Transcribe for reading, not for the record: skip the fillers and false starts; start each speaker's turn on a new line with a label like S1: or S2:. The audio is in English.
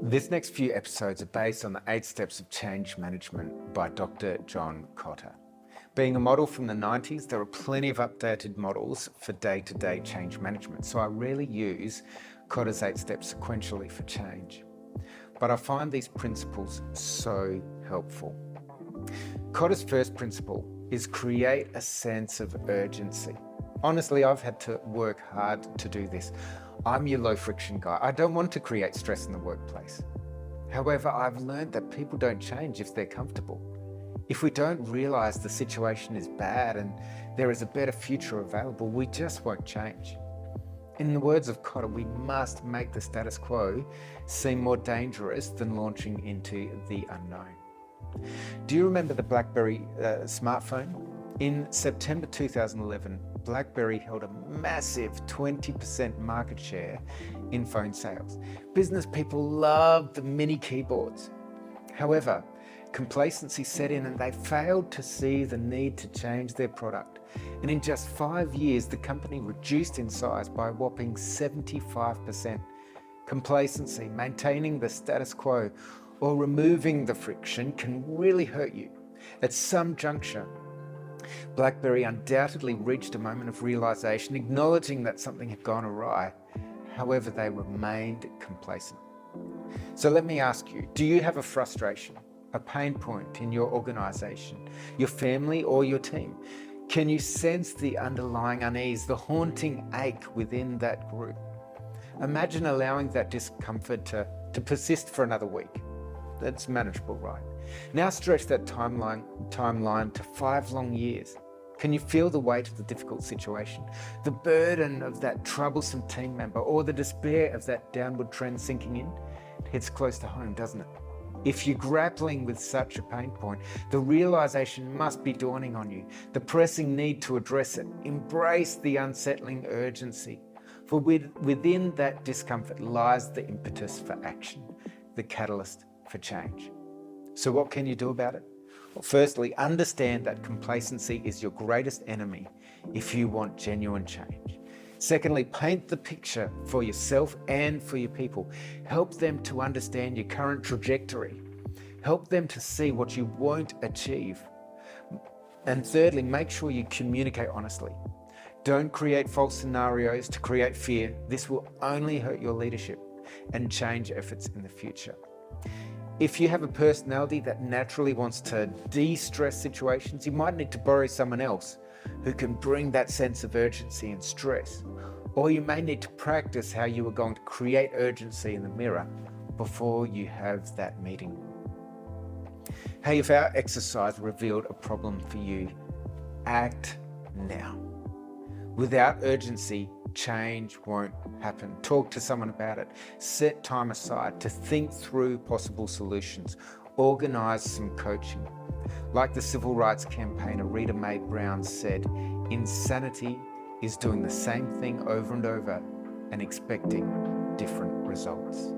S1: This next few episodes are based on the 8 Steps of Change Management by Dr. John Kotter. Being a model from the 90s, there are plenty of updated models for day-to-day change management, so I rarely use Kotter's 8 Steps sequentially for change. But I find these principles so helpful. Kotter's first principle is create a sense of urgency. Honestly, I've had to work hard to do this. I'm your low friction guy. I don't want to create stress in the workplace. However, I've learned that people don't change if they're comfortable. If we don't realize the situation is bad and there is a better future available, we just won't change. In the words of Kotter, we must make the status quo seem more dangerous than launching into the unknown. Do you remember the Blackberry smartphone? In September 2011, Blackberry held a massive 20% market share in phone sales. Business people loved the mini keyboards. However, complacency set in and they failed to see the need to change their product. And in just 5 years, the company reduced in size by a whopping 75%. Complacency, maintaining the status quo or removing the friction can really hurt you. At some juncture, Blackberry undoubtedly reached a moment of realization, acknowledging that something had gone awry. However, they remained complacent. So let me ask you, do you have a frustration, a pain point in your organization, your family, or your team? Can you sense the underlying unease, the haunting ache within that group? Imagine allowing that discomfort to persist for another week. That's manageable, right? Now stretch that timeline to 5 long years. Can you feel the weight of the difficult situation, the burden of that troublesome team member, or the despair of that downward trend sinking in? It hits close to home, doesn't it? If you're grappling with such a pain point, the realization must be dawning on you, the pressing need to address it. Embrace the unsettling urgency, for within that discomfort lies the impetus for action, the catalyst for change. So what can you do about it? Well, firstly, understand that complacency is your greatest enemy if you want genuine change. Secondly, paint the picture for yourself and for your people. Help them to understand your current trajectory. Help them to see what you won't achieve. And thirdly, make sure you communicate honestly. Don't create false scenarios to create fear. This will only hurt your leadership and change efforts in the future. If you have a personality that naturally wants to de-stress situations, you might need to borrow someone else who can bring that sense of urgency and stress. Or you may need to practice how you are going to create urgency in the mirror before you have that meeting. Hey, if our exercise revealed a problem for you, act now. Without urgency, change won't happen. Talk to someone about it. Set time aside to think through possible solutions. Organize some coaching. Like the civil rights campaigner Rita Mae Brown said, insanity is doing the same thing over and over and expecting different results.